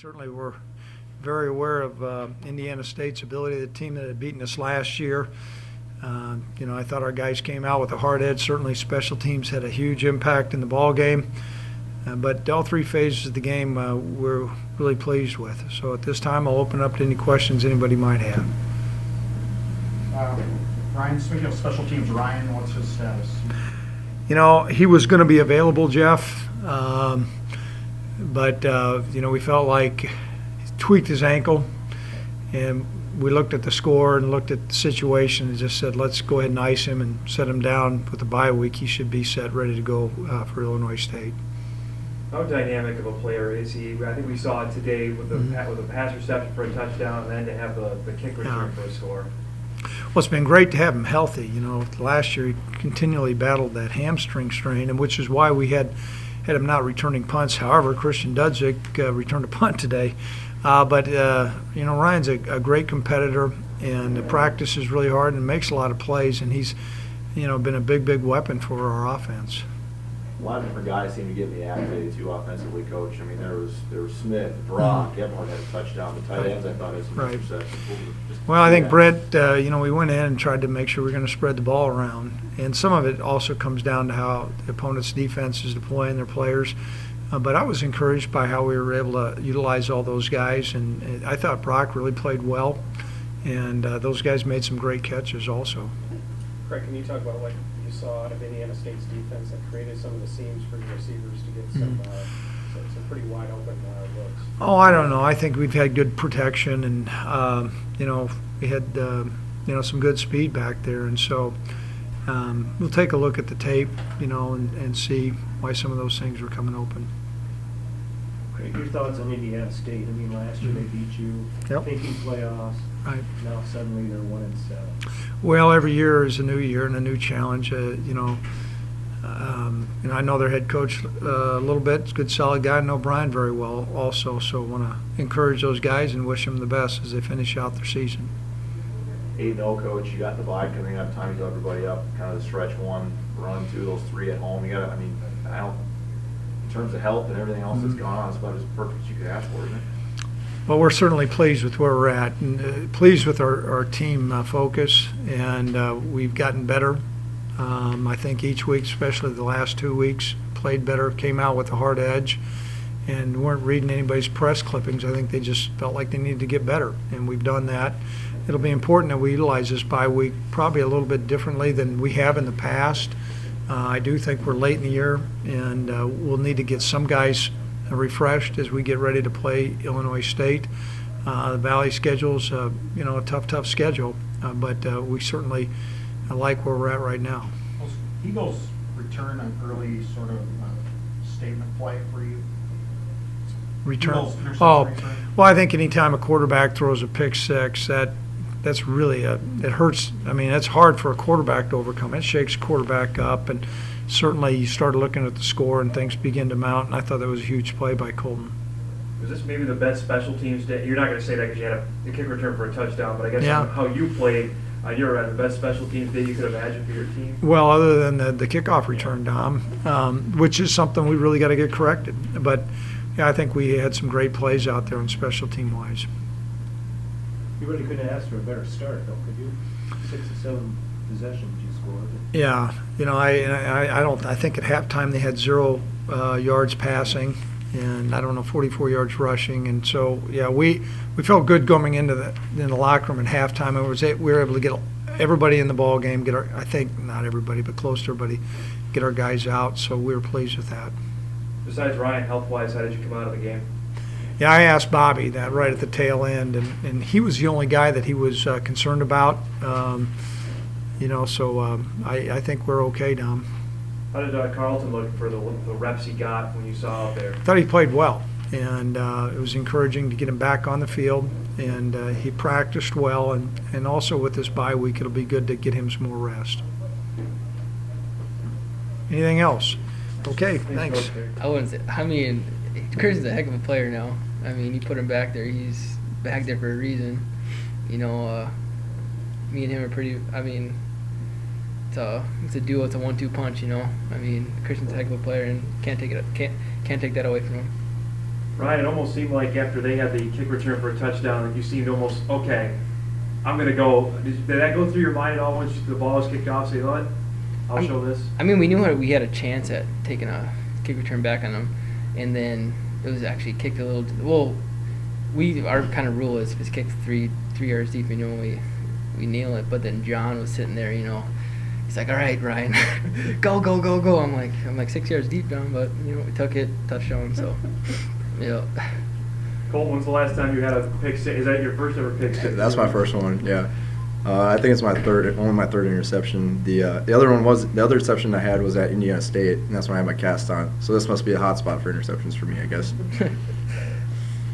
certainly were very aware of Indiana State's ability, the team that had beaten us last year. I thought our guys came out with a hard edge. Certainly special teams had a huge impact in the ball game. But all three phases of the game we're really pleased with. So at this time, I'll open up to any questions anybody might have. Ryan, speaking of special teams, Ryan, what's his status? He was going to be available, Jeff, but we felt like he tweaked his ankle, and we looked at the score and looked at the situation and just said, let's go ahead and ice him and set him down with the bye week. He should be set, ready to go for Illinois State. How dynamic of a player is he? I think we saw it today with the with a pass reception for a touchdown, and then to have the kick return for a score. Well, it's been great to have him healthy. Last year he continually battled that hamstring strain, and which is why we had him not returning punts. However, Christian Dudzik returned a punt today. But Ryan's a great competitor, and practices really hard and makes a lot of plays, and he's been a big weapon for our offense. A lot of different guys seem to get the accolades too offensively, Coach. I mean, there was Smith, Brock, Gebhardt had a touchdown. The tight ends, I thought, had some interceptions. Well, I think Brett, we went in and tried to make sure we were going to spread the ball around. And some of it also comes down to how the opponent's defense is deploying their players. But I was encouraged by how we were able to utilize all those guys. And I thought Brock really played well. And those guys made some great catches also. Craig, can you talk about what you saw out of Indiana State's defense that created some of the seams for your receivers to get some pretty wide open looks? Oh, I don't know. I think we've had good protection, and we had some good speed back there, and so we'll take a look at the tape, and see why some of those things were coming open. Your thoughts on Indiana State? I mean, last year they beat you, thinking playoffs. Right. Now suddenly they're 1-7. Well, every year is a new year and a new challenge. I know their head coach a little bit. It's a good, solid guy. I know Brian very well also, so I want to encourage those guys and wish them the best as they finish out their season. 8-0, Coach. You got the bye coming up. Time to go everybody up. Kind of the stretch one, run two, those three at home. You got to. In terms of health and everything else that's gone on, it's about as perfect as you could ask for, isn't it? Well, we're certainly pleased with where we're at, and pleased with our team focus, and we've gotten better. I think each week, especially the last 2 weeks, played better, came out with a hard edge, and weren't reading anybody's press clippings. I think they just felt like they needed to get better, and we've done that. It'll be important that we utilize this bye week probably a little bit differently than we have in the past. I do think we're late in the year, and we'll need to get some guys refreshed as we get ready to play Illinois State. The Valley schedule's a tough schedule, but we certainly like where we're at right now. Was Eagles return an early sort of statement play for you? Return? Return. Well, I think anytime a quarterback throws a pick six, that's really it hurts. I mean, that's hard for a quarterback to overcome. It shakes a quarterback up, and certainly you start looking at the score and things begin to mount, and I thought that was a huge play by Colton. Was this maybe the best special teams day? You're not going to say that because you had the kick return for a touchdown, but I guess how you played, you were at the best special teams day you could imagine for your team? Well, other than the kickoff return, Dom, which is something we really got to get corrected. But, I think we had some great plays out there on special team-wise. You really couldn't ask for a better start, though, could you? 6 or 7 possessions you scored. Yeah, I think at halftime they had 0 yards passing, and 44 yards rushing, and so we felt good going into the locker room at halftime. We were able to get everybody in the ball game. I think not everybody, but close to everybody, get our guys out. So we were pleased with that. Besides Ryan, health-wise, how did you come out of the game? Yeah, I asked Bobby that right at the tail end, and he was the only guy that he was concerned about. So I think we're okay, Dom. How did Carlton look for the reps he got when you saw out there? I thought he played well, and it was encouraging to get him back on the field, and he practiced well, and also with this bye week, it'll be good to get him some more rest. Anything else? Okay, thanks. I wouldn't say. I mean, Chris is a heck of a player now. I mean, you put him back there. He's back there for a reason. Me and him are pretty. I mean, it's a duo. It's a 1-2 punch. I mean, Christian's a heck of a player, and can't take that away from him. Ryan, it almost seemed like after they had the kick return for a touchdown, that you seemed almost, okay, I'm going to go. Did that go through your mind at all once the ball was kicked off? Say, you know what, I'll show this? I mean, we knew we had a chance at taking a kick return back on them, and then it was actually kicked a little. Well, our kind of rule is if it's kicked 3 yards deep, you know, we nail it. But then John was sitting there, you know, he's like, all right, Ryan, go, go, go, go. I'm like 6 yards deep, John, but you know, we took it, touchdown. So, yeah. Cole, when's the last time you had a pick six? Is that your first ever pick six? That's my first one. Yeah, I think it's only my third interception. The other interception I had was at Indiana State, and that's when I had my cast on. So this must be a hot spot for interceptions for me, I guess.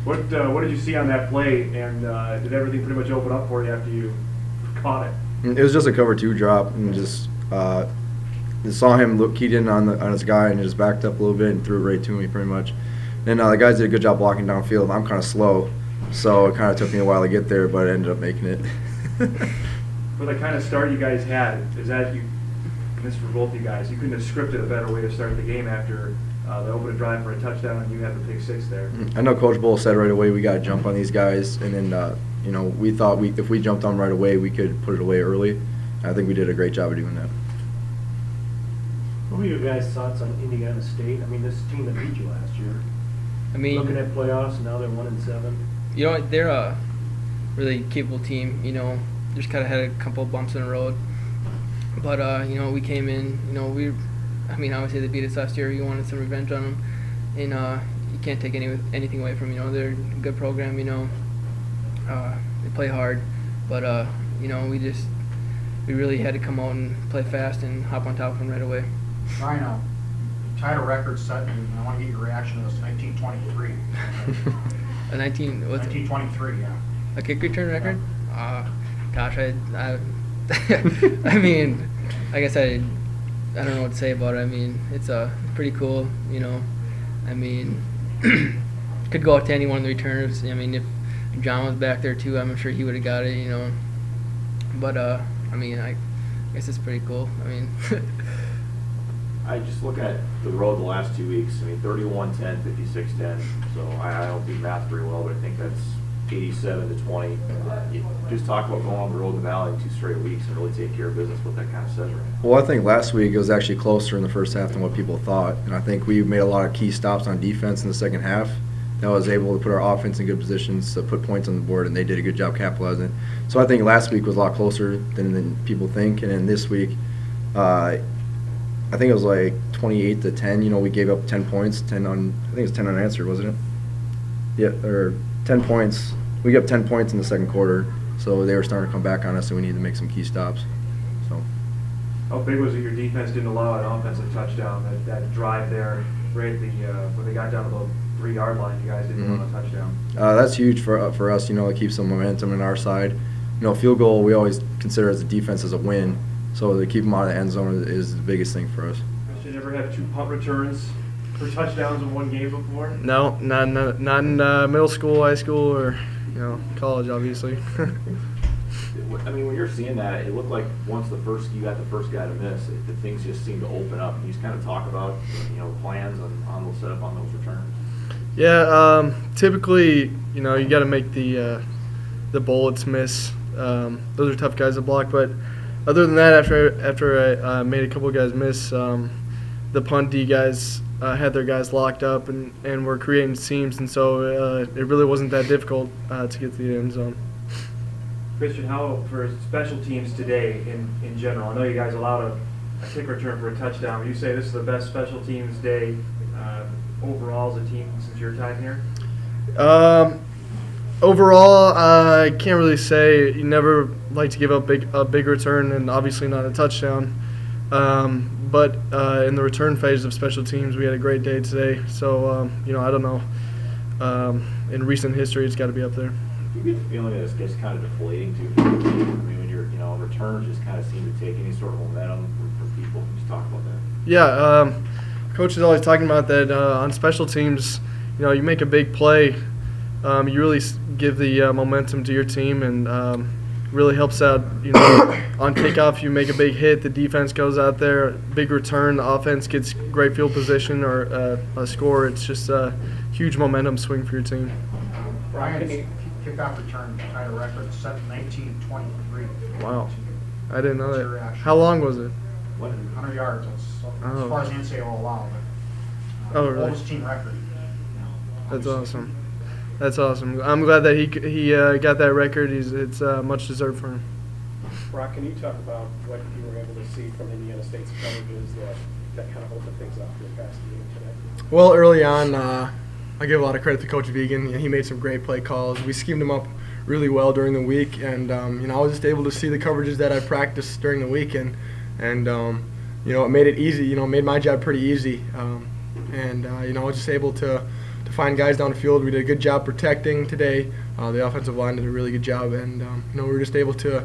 What did you see on that play, and did everything pretty much open up for you after you caught it? It was just a cover 2 drop, and just saw him look keyed in on his guy, and just backed up a little bit and threw it right to me, pretty much. And the guys did a good job blocking downfield. I'm kind of slow, so it kind of took me a while to get there, but I ended up making it. For the kind of start you guys had, is that you? This for both you guys. You couldn't have scripted a better way to start the game after the opening drive for a touchdown, and you had the pick six there. I know Coach Bohl said right away we got to jump on these guys, and then you know, we thought if we jumped on right away, we could put it away early. I think we did a great job of doing that. What were your guys' thoughts on Indiana State? I mean, this team that beat you last year. I mean, Looking at playoffs, now they're 1-7. you know, they're a really capable team. You know, just kind of had a couple of bumps in the road, but you know, we came in. You know, obviously they beat us last year. We wanted some revenge on them, and you can't take anything away from them. You know, they're a good program. You know, they play hard, but you know, we really had to come out and play fast and hop on top of them right away. Ryan, you tied a record set, and I want to get your reaction to this, 1923. A 1923, yeah. A kick return record? Gosh, I mean, I guess I don't know what to say about it. I mean, it's pretty cool, you know. I mean, could go out to any one of the returners. I mean, if John was back there too, I'm sure he would have got it, you know. But I mean, I guess it's pretty cool. I mean, I just look at the road the last 2 weeks. I mean, 31-10, 56-10. So I don't do math very well, but I think that's 87-20. You just talk about going on the road to the Valley 2 straight weeks and really take care of business. What that kind of says right now. Well, I think last week it was actually closer in the first half than what people thought, and I think we made a lot of key stops on defense in the second half. That was able to put our offense in good positions to put points on the board, and they did a good job capitalizing. So I think last week was a lot closer than people think, and then this week, I think it was like 28-10. You know, we gave up 10 points, I think it was 10 unanswered, wasn't it? Yeah, or 10 points. We gave up 10 points in the second quarter, so they were starting to come back on us, and we needed to make some key stops. So. How big was it your defense didn't allow an offensive touchdown? That drive there, right at the when they got down to the 3-yard line, you guys didn't want a touchdown. That's huge for us. You know, it keeps some momentum on our side. You know, field goal we always consider as a defense as a win. So to keep them out of the end zone is the biggest thing for us. Did you ever have 2 punt returns for touchdowns in one game before? No, not in middle school, high school, or college, obviously. I mean, when you're seeing that, it looked like once you got the first guy to miss, the things just seemed to open up. And you just kind of talk about plans on those setup on those returns. Yeah, typically, you got to make the bullets miss. Those are tough guys to block, but other than that, after I made a couple of guys miss, the punt D guys had their guys locked up and were creating seams, and so it really wasn't that difficult to get to the end zone. Christian, how for special teams today in general? I know you guys allowed a kick return for a touchdown. Would you say this is the best special teams day overall as a team since your time here? Overall, I can't really say. You never like to give up a big return, and obviously not a touchdown. But in the return phase of special teams, we had a great day today. So I don't know. In recent history, it's got to be up there. Do you get the feeling that it's just kind of deflating too? I mean, when you're returns just kind of seem to take any sort of momentum from people. Just talk about that. Yeah, coach is always talking about that on special teams. You make a big play. You really give the momentum to your team, and really helps out. You know, on kickoff you make a big hit, the defense goes out there, big return, the offense gets great field position or a score. It's just a huge momentum swing for your team. Brian's kickoff return tied a record set 1923. Wow, I didn't know That's your that. reaction. How long was it? 100 yards. That's Oh. as far as the NCAA will allow. But, Oh, really? Oldest team record. That's awesome. That's awesome. I'm glad that he got that record. It's much deserved for him. Brock, can you talk about what you were able to see from Indiana State's coverages that kind of opened things up for the past game today? Well, early on, I give a lot of credit to Coach Vegan. He made some great play calls. We schemed him up really well during the week, and I was just able to see the coverages that I practiced during the week, and it made it easy. Made my job pretty easy, I was just able to find guys down the field. We did a good job protecting today. The offensive line did a really good job, and we were just able to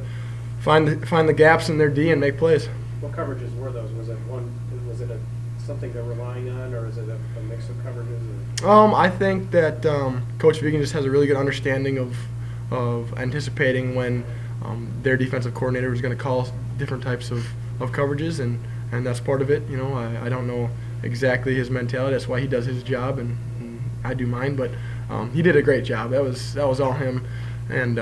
find the gaps in their D and make plays. What coverages were those? Was it something they're relying on, or is it a mix of coverages? Or? I think that Coach Vegan just has a really good understanding of anticipating when their defensive coordinator is going to call different types of coverages, and that's part of it. I don't know exactly his mentality. That's why he does his job, and I do mine. But he did a great job. That was all him, and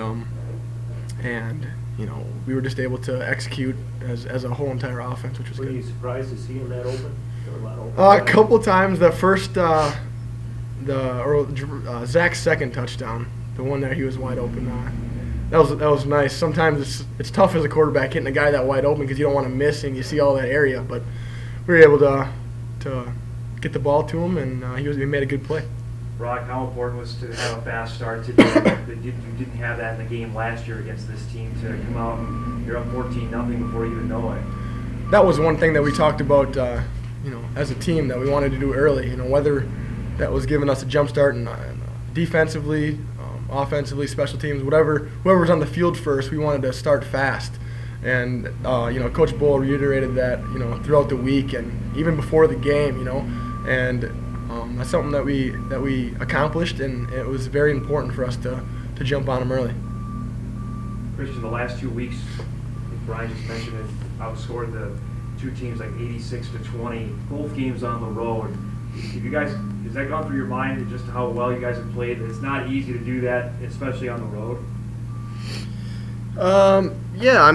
we were just able to execute as a whole entire offense, which was Were good. you surprised to see him that open? There were a lot of open A couple times. The first, Zach's second touchdown, the one that he was wide open. That was nice. Sometimes it's tough as a quarterback hitting a guy that wide open because you don't want to miss and you see all that area. But we were able to get the ball to him, and he made a good play. Brock, how important was to have a fast start today? You didn't have that in the game last year against this team, to come out and you're up 14-0 before you even know it. That was one thing that we talked about, as a team that we wanted to do early. Whether that was giving us a jump start and defensively, offensively, special teams, whoever's on the field first, we wanted to start fast. And Coach Bohl reiterated that throughout the week and even before the game, and that's something that we accomplished, and it was very important for us to jump on them early. Christian, the last 2 weeks, Brian just mentioned it, outscored the two teams like 86-20, both games on the road. Have you guys, has that gone through your mind, just how well you guys have played? It's not easy to do that, especially on the road. Yeah,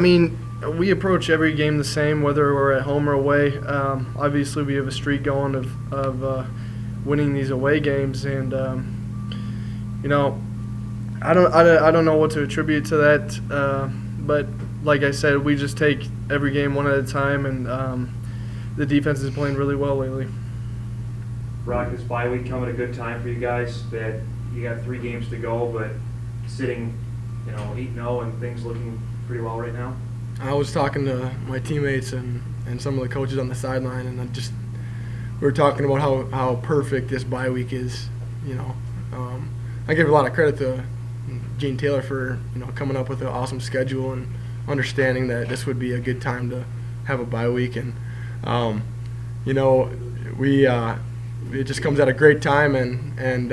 we approach every game the same, whether we're at home or away. Obviously, we have a streak going of winning these away games, and I don't know what to attribute to that, but like I said, we just take every game one at a time, and the defense is playing really well lately. Brock, this bye week come at a good time for you guys, that you got 3 games to go, but sitting 8-0 and things looking pretty well right now? I was talking to my teammates and some of the coaches on the sideline, and we were talking about how perfect this bye week is. I give a lot of credit to Gene Taylor for coming up with an awesome schedule and understanding that this would be a good time to have a bye week, and it just comes at a great time, and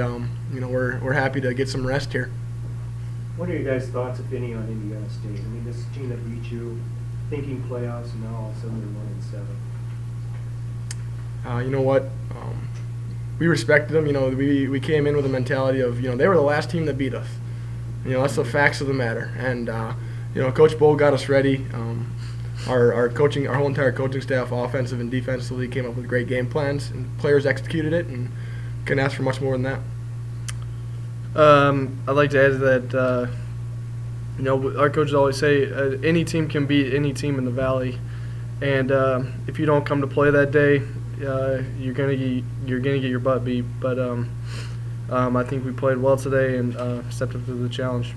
we're happy to get some rest here. What are your guys' thoughts, if any, on Indiana State? This team that beat you, thinking playoffs, and now all of a sudden they're 1-7. You know what? We respected them. We came in with a mentality of, they were the last team that beat us. That's the facts of the matter. And, Coach Bohl got us ready. Our whole entire coaching staff, offensive and defensively, came up with great game plans, and players executed it, and couldn't ask for much more than that. I'd like to add to that, our coaches always say any team can beat any team in the Valley, and if you don't come to play that day, you're gonna get your butt beat. But I think we played well today and stepped up to the challenge.